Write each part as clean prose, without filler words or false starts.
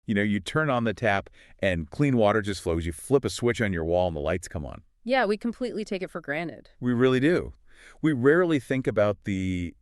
You know, you turn on the tap and clean water just flows. You flip a switch on your wall and the lights come on. Yeah, we completely take it for granted. We really do. We rarely think about the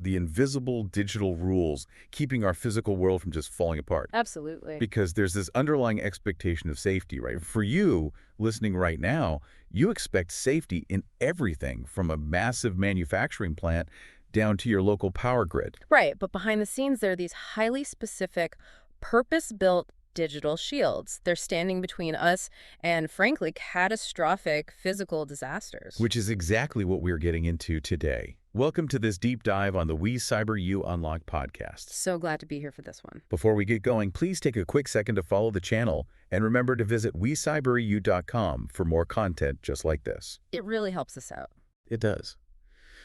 invisible digital rules keeping our physical world from just falling apart. Absolutely. Because there's this underlying expectation of safety, right? For you, listening right now, you expect safety in everything from a massive manufacturing plant down to your local power grid. Right, but behind the scenes, there are these highly specific, purpose-built digital shields. They're standing between us and, frankly, catastrophic physical disasters. Which is exactly what we're getting into today. Welcome to this deep dive on the WeCyberYou Unlocked podcast. So glad to be here for this one. Before we get going, please take a quick second to follow the channel and remember to visit WeCyberYou.com for more content just like this. It really helps us out. It does.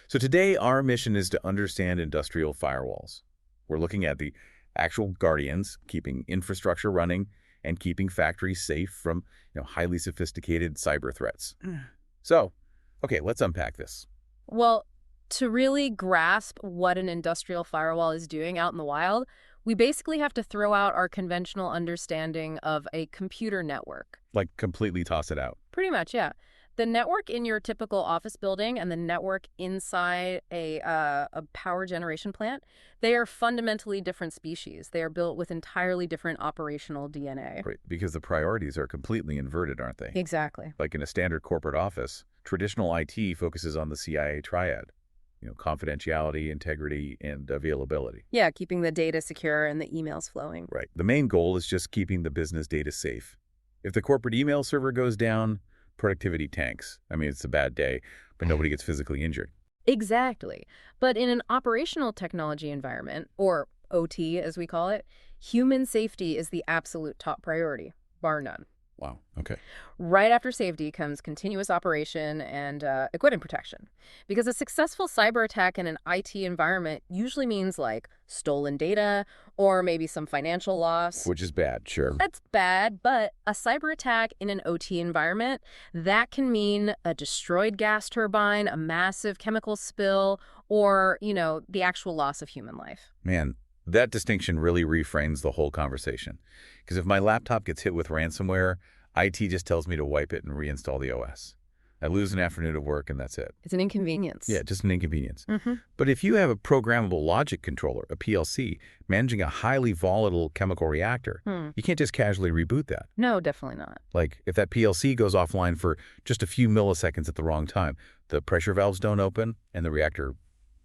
So today, our mission is to understand industrial firewalls. We're looking at the actual guardians, keeping infrastructure running and keeping factories safe from highly sophisticated cyber threats. So, okay, let's unpack this. Well, to really grasp what an industrial firewall is doing out in the wild, we basically have to throw out our conventional understanding of a computer network. Like completely toss it out. Pretty much, yeah. The network in your typical office building and the network inside a power generation plant, they are fundamentally different species. They are built with entirely different operational DNA. Right, because the priorities are completely inverted, aren't they? Exactly. Like in a standard corporate office, traditional IT focuses on the CIA triad. Confidentiality, integrity, and availability. Yeah, keeping the data secure and the emails flowing. Right. The main goal is just keeping the business data safe. If the corporate email server goes down, productivity tanks. I mean, it's a bad day, but nobody gets physically injured. Exactly. But in an operational technology environment, or OT as we call it, human safety is the absolute top priority, bar none. Wow. Okay. Right after safety comes continuous operation and equipment protection. Because a successful cyber attack in an IT environment usually means like stolen data or maybe some financial loss. Which is bad, sure. That's bad, but a cyber attack in an OT environment, that can mean a destroyed gas turbine, a massive chemical spill, or, the actual loss of human life. Man, that distinction really reframes the whole conversation. Because if my laptop gets hit with ransomware, IT just tells me to wipe it and reinstall the OS. I lose an afternoon of work and that's it. It's an inconvenience. Yeah, just an inconvenience. Mm-hmm. But if you have a programmable logic controller, a PLC, managing a highly volatile chemical reactor, you can't just casually reboot that. No, definitely not. Like if that PLC goes offline for just a few milliseconds at the wrong time, the pressure valves don't open and the reactor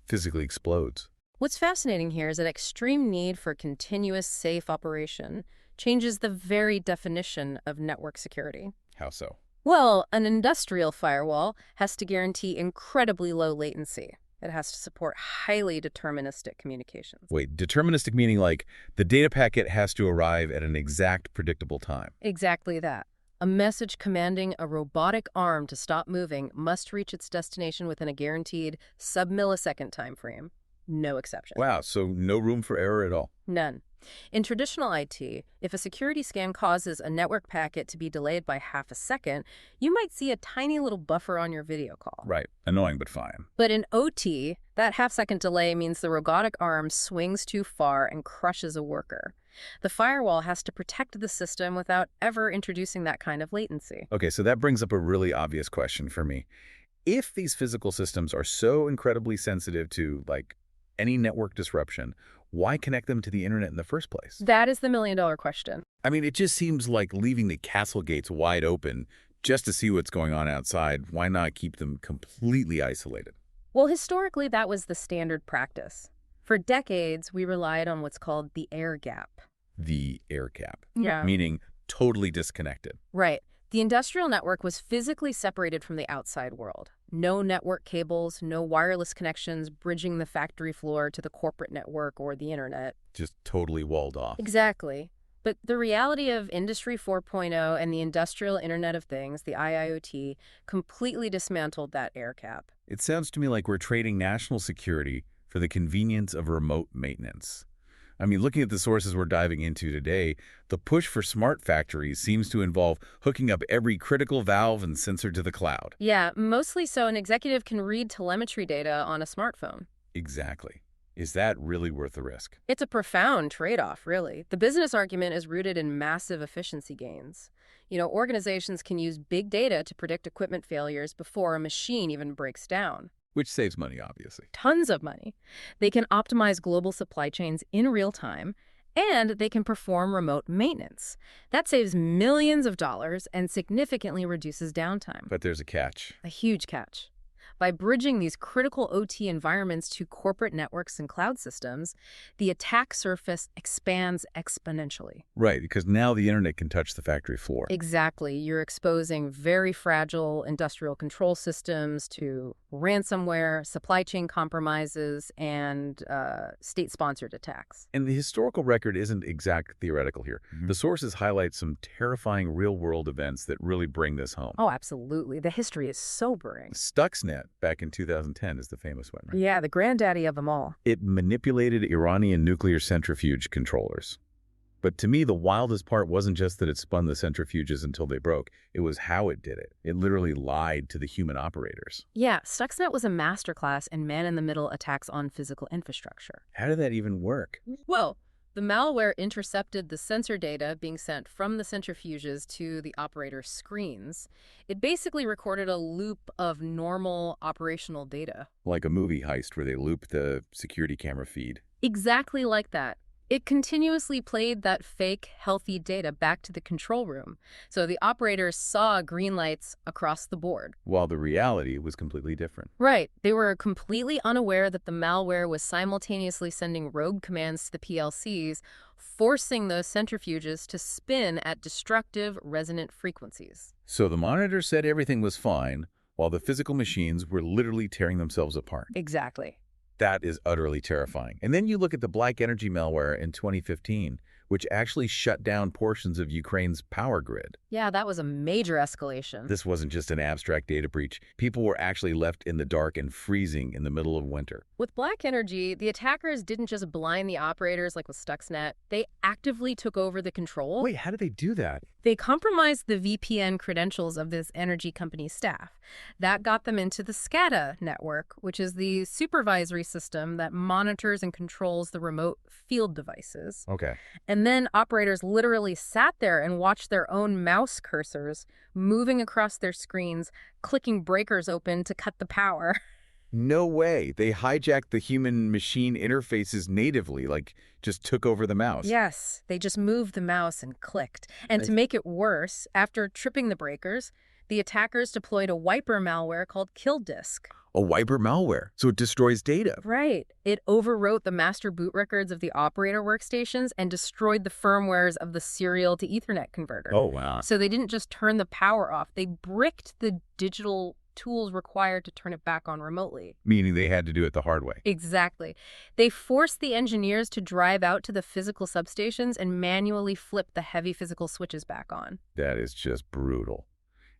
physically explodes. What's fascinating here is that extreme need for continuous safe operation changes the very definition of network security. How so? Well, an industrial firewall has to guarantee incredibly low latency. It has to support highly deterministic communications. Wait, deterministic meaning like the data packet has to arrive at an exact predictable time. Exactly that. A message commanding a robotic arm to stop moving must reach its destination within a guaranteed sub-millisecond time frame. No exception. Wow, so no room for error at all. None. In traditional IT, if a security scan causes a network packet to be delayed by half a second, you might see a tiny little buffer on your video call. Right. Annoying, but fine. But in OT, that half-second delay means the robotic arm swings too far and crushes a worker. The firewall has to protect the system without ever introducing that kind of latency. Okay, so that brings up a really obvious question for me. If these physical systems are so incredibly sensitive to, any network disruption, why connect them to the internet in the first place? That is the million-dollar question. I mean, it just seems like leaving the castle gates wide open just to see what's going on outside. Why not keep them completely isolated? Well, historically, that was the standard practice. For decades, we relied on what's called the air gap. The air gap. Yeah. Meaning totally disconnected. Right. The industrial network was physically separated from the outside world. No network cables, no wireless connections bridging the factory floor to the corporate network or the internet. Just totally walled off. Exactly. But the reality of Industry 4.0 and the Industrial Internet of Things, the IIoT, completely dismantled that air gap. It sounds to me like we're trading national security for the convenience of remote maintenance. I mean, looking at the sources we're diving into today, the push for smart factories seems to involve hooking up every critical valve and sensor to the cloud. Yeah, mostly so an executive can read telemetry data on a smartphone. Exactly. Is that really worth the risk? It's a profound trade-off, really. The business argument is rooted in massive efficiency gains. Organizations can use big data to predict equipment failures before a machine even breaks down. Which saves money, obviously. Tons of money. They can optimize global supply chains in real time, and they can perform remote maintenance. That saves millions of dollars and significantly reduces downtime. But there's a catch. A huge catch. By bridging these critical OT environments to corporate networks and cloud systems, the attack surface expands exponentially. Right, because now the internet can touch the factory floor. Exactly. You're exposing very fragile industrial control systems to ransomware, supply chain compromises, and state-sponsored attacks. And the historical record isn't exact theoretical here. The sources highlight some terrifying real-world events that really bring this home. Oh, absolutely. The history is sobering. Stuxnet, back in 2010, is the famous one, right? Yeah, the granddaddy of them all. It manipulated Iranian nuclear centrifuge controllers. But to me, the wildest part wasn't just that it spun the centrifuges until they broke. It was how it did it. It literally lied to the human operators. Yeah, Stuxnet was a masterclass in man-in-the-middle attacks on physical infrastructure. How did that even work? Well, the malware intercepted the sensor data being sent from the centrifuges to the operator's screens. It basically recorded a loop of normal operational data. Like a movie heist where they loop the security camera feed. Exactly like that. It continuously played that fake, healthy data back to the control room, so the operators saw green lights across the board. While the reality was completely different. Right. They were completely unaware that the malware was simultaneously sending rogue commands to the PLCs, forcing those centrifuges to spin at destructive, resonant frequencies. So the monitor said everything was fine, while the physical machines were literally tearing themselves apart. Exactly. That is utterly terrifying. And then you look at the Black Energy malware in 2015, which actually shut down portions of Ukraine's power grid. Yeah, that was a major escalation. This wasn't just an abstract data breach. People were actually left in the dark and freezing in the middle of winter. With Black Energy, the attackers didn't just blind the operators like with Stuxnet. They actively took over the control. Wait, how did they do that? They compromised the VPN credentials of this energy company's staff. That got them into the SCADA network, which is the supervisory system that monitors and controls the remote field devices. Okay. And then operators literally sat there and watched their own mouse cursors moving across their screens, clicking breakers open to cut the power. No way. They hijacked the human-machine interfaces natively, like just took over the mouse. Yes, they just moved the mouse and clicked. And to make it worse, after tripping the breakers, the attackers deployed a wiper malware called Kill Disk. A wiper malware, so it destroys data. Right. It overwrote the master boot records of the operator workstations and destroyed the firmwares of the serial to Ethernet converter. Oh, wow. So they didn't just turn the power off, they bricked the digital tools required to turn it back on remotely. Meaning they had to do it the hard way. Exactly. They forced the engineers to drive out to the physical substations and manually flip the heavy physical switches back on. That is just brutal.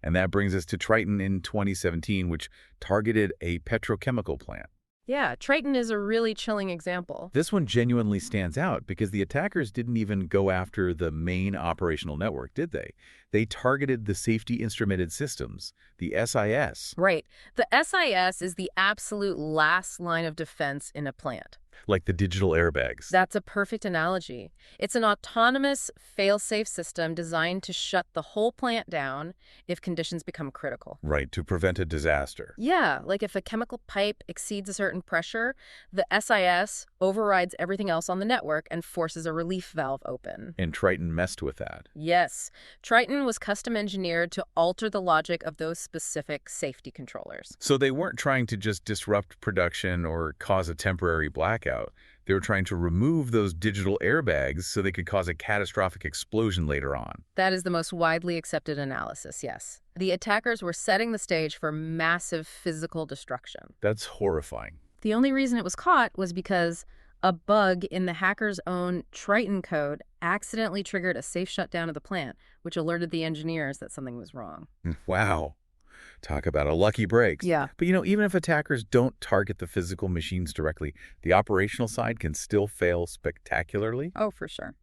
And that brings us to Triton in 2017, which targeted a petrochemical plant. Yeah, Triton is a really chilling example. This one genuinely stands out because the attackers didn't even go after the main operational network, did they? They targeted the safety instrumented systems, the SIS. Right. The SIS is the absolute last line of defense in a plant. Like the digital airbags. That's a perfect analogy. It's an autonomous, fail-safe system designed to shut the whole plant down if conditions become critical. Right, to prevent a disaster. Yeah, like if a chemical pipe exceeds a certain pressure, the SIS overrides everything else on the network and forces a relief valve open. And Triton messed with that. Yes. Triton was custom engineered to alter the logic of those specific safety controllers. So they weren't trying to just disrupt production or cause a temporary blackout. They were trying to remove those digital airbags so they could cause a catastrophic explosion later on. That is the most widely accepted analysis, yes. The attackers were setting the stage for massive physical destruction. That's horrifying. The only reason it was caught was because a bug in the hacker's own Triton code accidentally triggered a safe shutdown of the plant, which alerted the engineers that something was wrong. Wow. Talk about a lucky break. Yeah. But, even if attackers don't target the physical machines directly, the operational side can still fail spectacularly. Oh, for sure.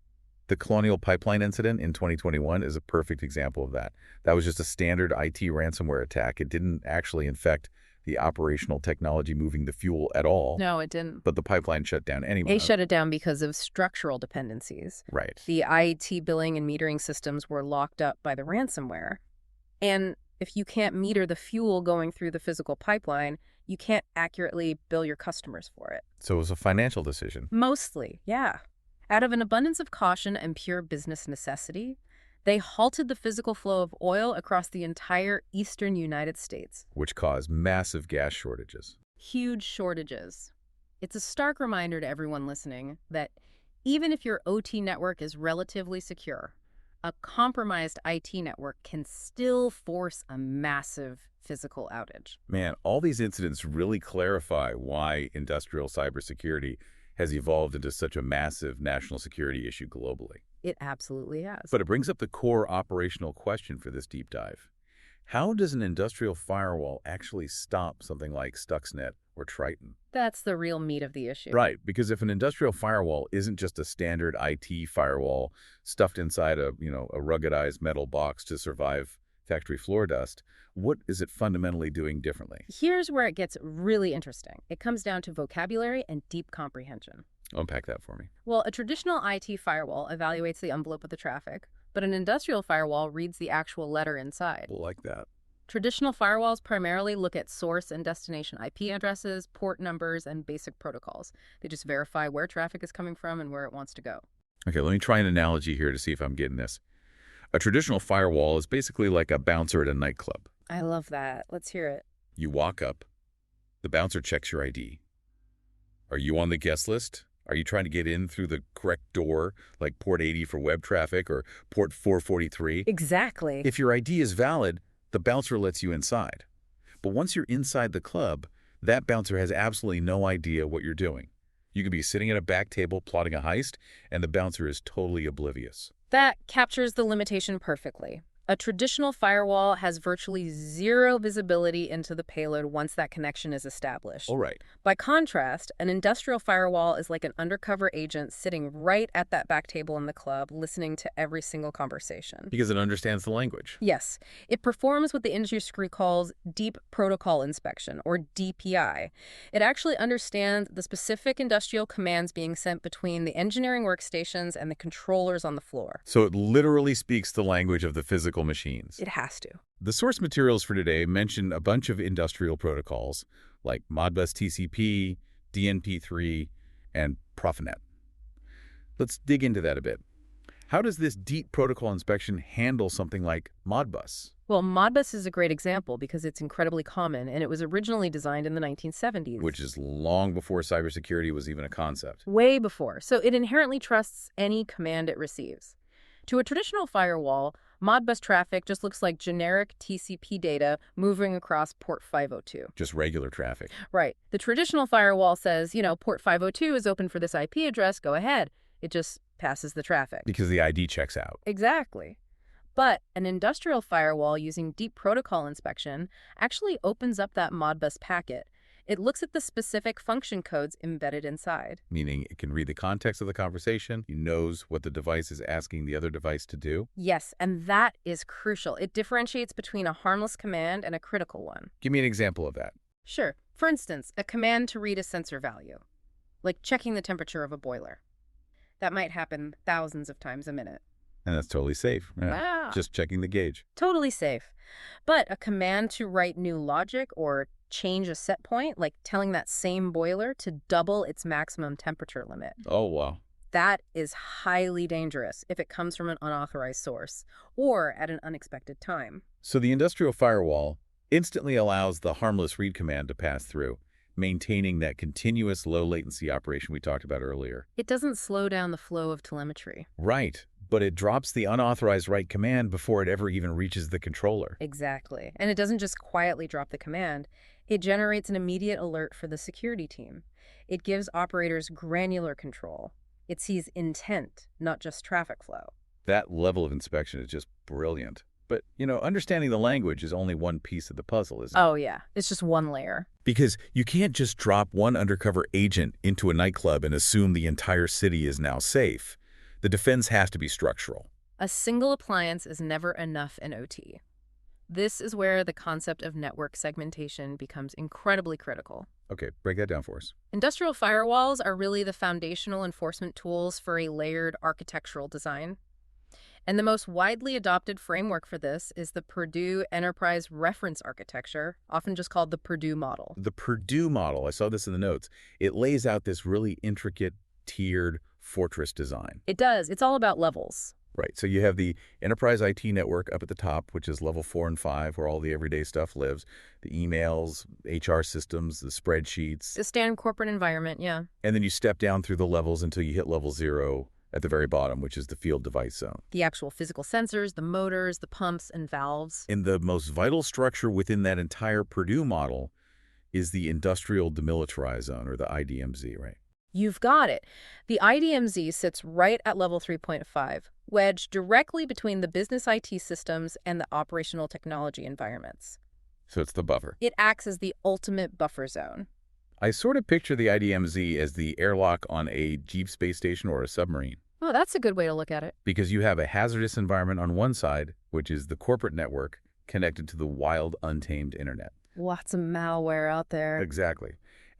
The Colonial Pipeline incident in 2021 is a perfect example of that. That was just a standard IT ransomware attack. It didn't actually infect the operational technology moving the fuel at all. No, it didn't. But the pipeline shut down anyway. They shut it down because of structural dependencies. Right. The IT billing and metering systems were locked up by the ransomware. And if you can't meter the fuel going through the physical pipeline, you can't accurately bill your customers for it. So it was a financial decision. Mostly, yeah. Out of an abundance of caution and pure business necessity, they halted the physical flow of oil across the entire eastern United States. Which caused massive gas shortages. Huge shortages. It's a stark reminder to everyone listening that even if your OT network is relatively secure, a compromised IT network can still force a massive physical outage. Man, all these incidents really clarify why industrial cybersecurity has evolved into such a massive national security issue globally. It absolutely has. But it brings up the core operational question for this deep dive. How does an industrial firewall actually stop something like Stuxnet or Triton? That's the real meat of the issue. Right, because if an industrial firewall isn't just a standard IT firewall stuffed inside a ruggedized metal box to survive factory floor dust, what is it fundamentally doing differently? Here's where it gets really interesting. It comes down to vocabulary and deep comprehension. Unpack that for me. Well, a traditional IT firewall evaluates the envelope of the traffic, but an industrial firewall reads the actual letter inside. Like that. Traditional firewalls primarily look at source and destination IP addresses, port numbers, and basic protocols. They just verify where traffic is coming from and where it wants to go. Okay, let me try an analogy here to see if I'm getting this. A traditional firewall is basically like a bouncer at a nightclub. I love that. Let's hear it. You walk up. The bouncer checks your ID. Are you on the guest list? Are you trying to get in through the correct door, like port 80 for web traffic or port 443? Exactly. If your ID is valid, the bouncer lets you inside. But once you're inside the club, that bouncer has absolutely no idea what you're doing. You could be sitting at a back table plotting a heist, and the bouncer is totally oblivious. That captures the limitation perfectly. A traditional firewall has virtually zero visibility into the payload once that connection is established. All right. By contrast, an industrial firewall is like an undercover agent sitting right at that back table in the club, listening to every single conversation. Because it understands the language. Yes. It performs what the industry calls deep protocol inspection, or DPI. It actually understands the specific industrial commands being sent between the engineering workstations and the controllers on the floor. So it literally speaks the language of the physical machines. It has to. The source materials for today mention a bunch of industrial protocols like Modbus TCP, DNP3, and Profinet. Let's dig into that a bit. How does this deep protocol inspection handle something like Modbus? Well, Modbus is a great example because it's incredibly common, and it was originally designed in the 1970s. Which is long before cybersecurity was even a concept. Way before. So it inherently trusts any command it receives. To a traditional firewall, Modbus traffic just looks like generic TCP data moving across port 502. Just regular traffic. Right. The traditional firewall says, port 502 is open for this IP address, go ahead. It just passes the traffic. Because the ID checks out. Exactly. But an industrial firewall using deep protocol inspection actually opens up that Modbus packet. It looks at the specific function codes embedded inside. Meaning it can read the context of the conversation, it knows what the device is asking the other device to do. Yes, and that is crucial. It differentiates between a harmless command and a critical one. Give me an example of that. Sure. For instance, a command to read a sensor value, like checking the temperature of a boiler. That might happen thousands of times a minute. And that's totally safe. Yeah. Wow. Just checking the gauge. Totally safe. But a command to write new logic or change a set point, like telling that same boiler to double its maximum temperature limit. Oh, wow. That is highly dangerous if it comes from an unauthorized source or at an unexpected time. So the industrial firewall instantly allows the harmless read command to pass through, maintaining that continuous low latency operation we talked about earlier. It doesn't slow down the flow of telemetry. Right. But it drops the unauthorized write command before it ever even reaches the controller. Exactly. And it doesn't just quietly drop the command. It generates an immediate alert for the security team. It gives operators granular control. It sees intent, not just traffic flow. That level of inspection is just brilliant. But, understanding the language is only one piece of the puzzle, isn't it? Oh, yeah. It's just one layer. Because you can't just drop one undercover agent into a nightclub and assume the entire city is now safe. The defense has to be structural. A single appliance is never enough in OT. This is where the concept of network segmentation becomes incredibly critical. Okay, break that down for us. Industrial firewalls are really the foundational enforcement tools for a layered architectural design. And the most widely adopted framework for this is the Purdue Enterprise Reference Architecture, often just called the Purdue model. The Purdue model, I saw this in the notes. It lays out this really intricate, tiered fortress design. It does. It's all about levels. Right, so you have the enterprise IT network up at the top, which is level 4 and 5, where all the everyday stuff lives. The emails, HR systems, the spreadsheets. The standard corporate environment, yeah. And then you step down through the levels until you hit level 0 at the very bottom, which is the field device zone. The actual physical sensors, the motors, the pumps, and valves. And the most vital structure within that entire Purdue model is the industrial demilitarized zone, or the IDMZ, right? You've got it. The IDMZ sits right at level 3.5, wedged directly between the business IT systems and the operational technology environments. So it's the buffer. It acts as the ultimate buffer zone. I sort of picture the IDMZ as the airlock on a deep space station or a submarine. Oh, that's a good way to look at it. Because you have a hazardous environment on one side, which is the corporate network, connected to the wild, untamed internet. Lots of malware out there. Exactly.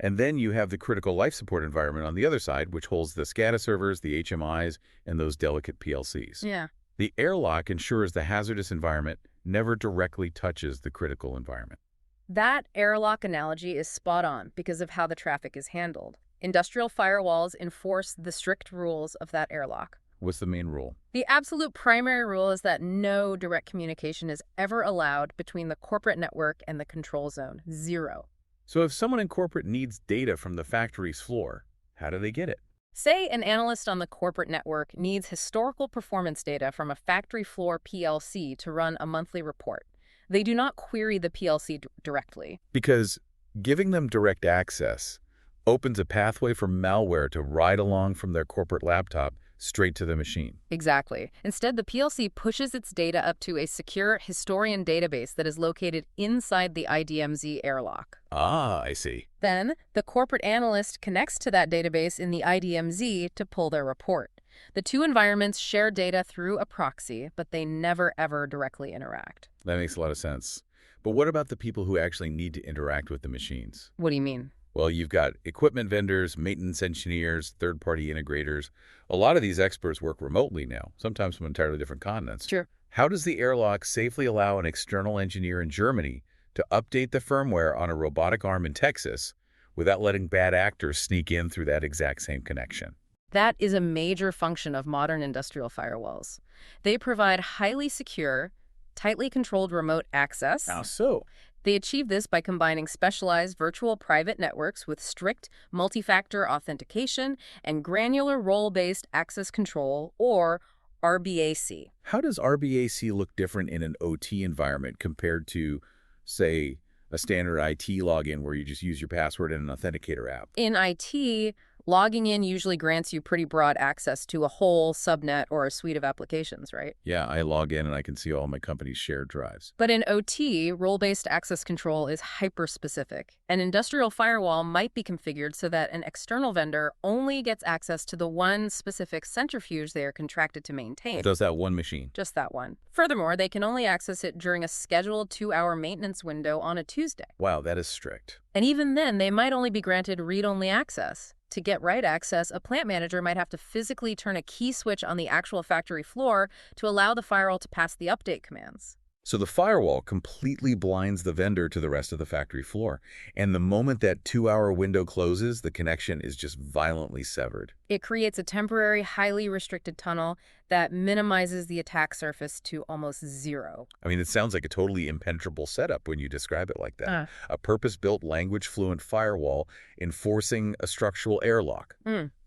And then you have the critical life support environment on the other side, which holds the SCADA servers, the HMIs, and those delicate PLCs. Yeah. The airlock ensures the hazardous environment never directly touches the critical environment. That airlock analogy is spot on because of how the traffic is handled. Industrial firewalls enforce the strict rules of that airlock. What's the main rule? The absolute primary rule is that no direct communication is ever allowed between the corporate network and the control zone. 0. So if someone in corporate needs data from the factory's floor, how do they get it? Say an analyst on the corporate network needs historical performance data from a factory floor PLC to run a monthly report. They do not query the PLC directly. Because giving them direct access opens a pathway for malware to ride along from their corporate laptop straight to the machine. Exactly. Instead, the PLC pushes its data up to a secure historian database that is located inside the IDMZ airlock. Ah, I see. Then, the corporate analyst connects to that database in the IDMZ to pull their report. The two environments share data through a proxy, but they never ever directly interact. That makes a lot of sense. But what about the people who actually need to interact with the machines? What do you mean? Well, you've got equipment vendors, maintenance engineers, third-party integrators. A lot of these experts work remotely now, sometimes from entirely different continents. Sure. How does the airlock safely allow an external engineer in Germany to update the firmware on a robotic arm in Texas without letting bad actors sneak in through that exact same connection? That is a major function of modern industrial firewalls. They provide highly secure, tightly controlled remote access. How so? They achieve this by combining specialized virtual private networks with strict multi-factor authentication and granular role-based access control, or RBAC. How does RBAC look different in an OT environment compared to, say, a standard IT login where you just use your password in an authenticator app? In IT, logging in usually grants you pretty broad access to a whole subnet or a suite of applications, right? Yeah, I log in and I can see all my company's shared drives. But in OT, role-based access control is hyper-specific. An industrial firewall might be configured so that an external vendor only gets access to the one specific centrifuge they are contracted to maintain. Does that one machine? Just that one. Furthermore, they can only access it during a scheduled 2-hour maintenance window on a Tuesday. Wow, that is strict. And even then, they might only be granted read-only access. To get write access, a plant manager might have to physically turn a key switch on the actual factory floor to allow the firewall to pass the update commands. So the firewall completely blinds the vendor to the rest of the factory floor. And the moment that 2-hour window closes, the connection is just violently severed. It creates a temporary, highly restricted tunnel that minimizes the attack surface to almost 0. I mean, it sounds like a totally impenetrable setup when you describe it like that. A purpose-built, language-fluent firewall enforcing a structural airlock.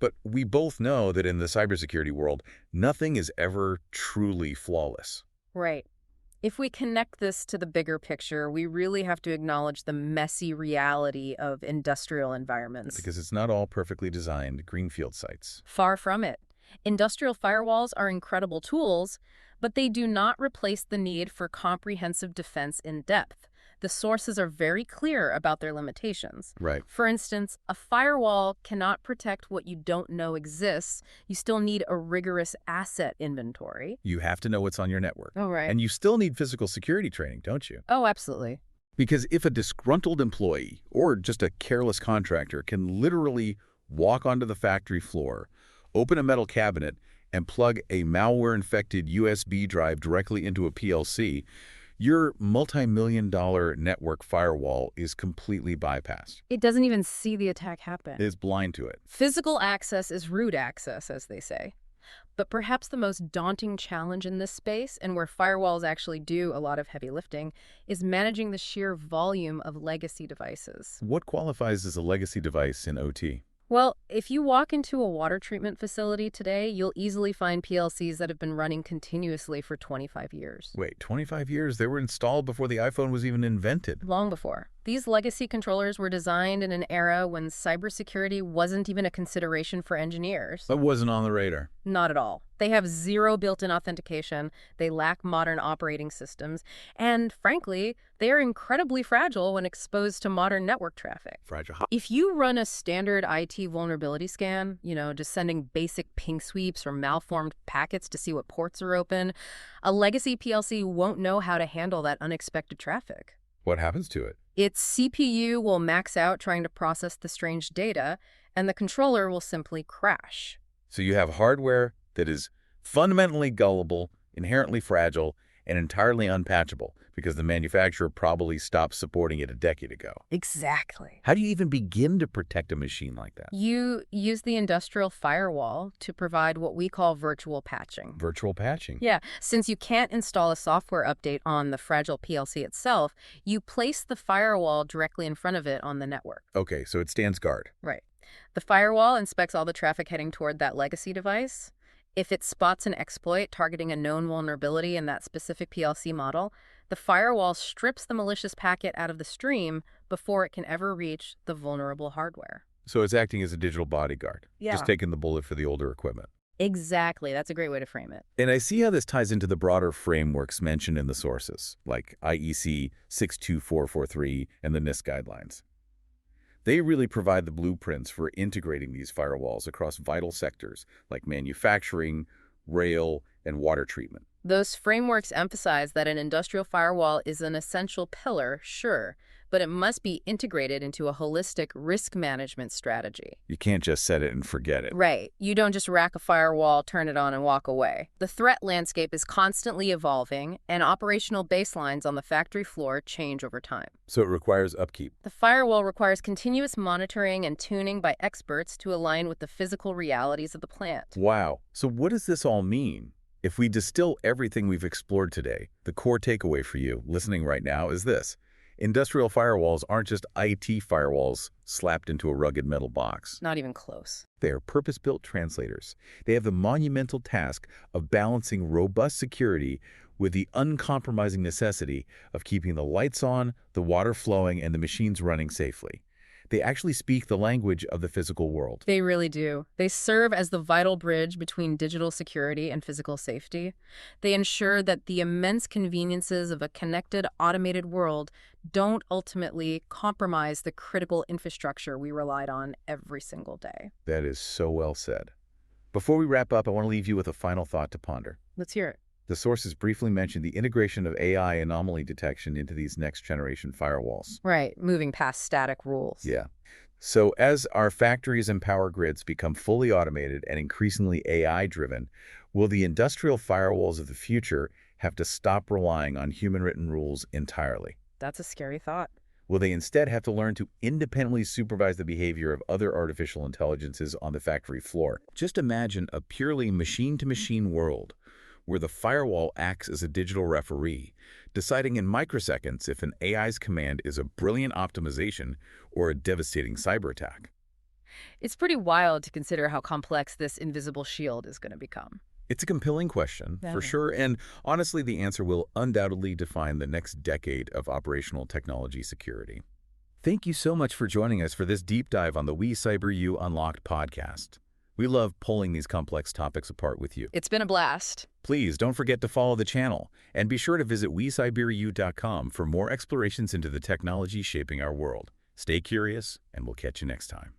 But we both know that in the cybersecurity world, nothing is ever truly flawless. Right. If we connect this to the bigger picture, we really have to acknowledge the messy reality of industrial environments. Because it's not all perfectly designed greenfield sites. Far from it. Industrial firewalls are incredible tools, but they do not replace the need for comprehensive defense in depth. The sources are very clear about their limitations. Right. For instance, a firewall cannot protect what you don't know exists. You still need a rigorous asset inventory. You have to know what's on your network. Oh, right. And you still need physical security training, don't you? Oh, absolutely. Because if a disgruntled employee or just a careless contractor can literally walk onto the factory floor, open a metal cabinet, and plug a malware-infected USB drive directly into a PLC, your multi-million-dollar network firewall is completely bypassed. It doesn't even see the attack happen. It is blind to it. Physical access is root access, as they say. But perhaps the most daunting challenge in this space, and where firewalls actually do a lot of heavy lifting, is managing the sheer volume of legacy devices. What qualifies as a legacy device in OT? Well, if you walk into a water treatment facility today, you'll easily find PLCs that have been running continuously for 25 years. Wait, 25 years? They were installed before the iPhone was even invented. Long before. These legacy controllers were designed in an era when cybersecurity wasn't even a consideration for engineers. That wasn't on the radar. Not at all. They have zero built-in authentication, they lack modern operating systems, and frankly, they are incredibly fragile when exposed to modern network traffic. Fragile. If you run a standard IT vulnerability scan, just sending basic ping sweeps or malformed packets to see what ports are open, a legacy PLC won't know how to handle that unexpected traffic. What happens to it? Its CPU will max out trying to process the strange data, and the controller will simply crash. So you have hardware that is fundamentally gullible, inherently fragile, and entirely unpatchable because the manufacturer probably stopped supporting it a decade ago. Exactly. How do you even begin to protect a machine like that? You use the Industrial Firewall to provide what we call virtual patching. Virtual patching? Yeah, since you can't install a software update on the fragile PLC itself, you place the firewall directly in front of it on the network. Okay, so it stands guard. Right. The firewall inspects all the traffic heading toward that legacy device. If it spots an exploit targeting a known vulnerability in that specific PLC model, the firewall strips the malicious packet out of the stream before it can ever reach the vulnerable hardware. So it's acting as a digital bodyguard, Yeah. just taking the bullet for the older equipment. Exactly. That's a great way to frame it. And I see how this ties into the broader frameworks mentioned in the sources, like IEC 62443 and the NIST guidelines. They really provide the blueprints for integrating these firewalls across vital sectors like manufacturing, rail, and water treatment. Those frameworks emphasize that an industrial firewall is an essential pillar, sure, but it must be integrated into a holistic risk management strategy. You can't just set it and forget it. Right. You don't just rack a firewall, turn it on, and walk away. The threat landscape is constantly evolving, and operational baselines on the factory floor change over time. So it requires upkeep. The firewall requires continuous monitoring and tuning by experts to align with the physical realities of the plant. Wow. So what does this all mean? If we distill everything we've explored today, the core takeaway for you listening right now is this. Industrial firewalls aren't just IT firewalls slapped into a rugged metal box. Not even close. They are purpose-built translators. They have the monumental task of balancing robust security with the uncompromising necessity of keeping the lights on, the water flowing, and the machines running safely. They actually speak the language of the physical world. They really do. They serve as the vital bridge between digital security and physical safety. They ensure that the immense conveniences of a connected, automated world don't ultimately compromise the critical infrastructure we relied on every single day. That is so well said. Before we wrap up, I want to leave you with a final thought to ponder. Let's hear it. The sources briefly mentioned the integration of AI anomaly detection into these next-generation firewalls. Right, moving past static rules. Yeah. So as our factories and power grids become fully automated and increasingly AI-driven, will the industrial firewalls of the future have to stop relying on human-written rules entirely? That's a scary thought. Will they instead have to learn to independently supervise the behavior of other artificial intelligences on the factory floor? Just imagine a purely machine-to-machine world where the firewall acts as a digital referee, deciding in microseconds if an AI's command is a brilliant optimization or a devastating cyber attack. It's pretty wild to consider how complex this invisible shield is going to become. It's a compelling question, for sure, and honestly, the answer will undoubtedly define the next decade of operational technology security. Thank you so much for joining us for this deep dive on the WeCyberYou Unlocked podcast. We love pulling these complex topics apart with you. It's been a blast. Please don't forget to follow the channel, and be sure to visit WeCyberYou.com for more explorations into the technology shaping our world. Stay curious, and we'll catch you next time.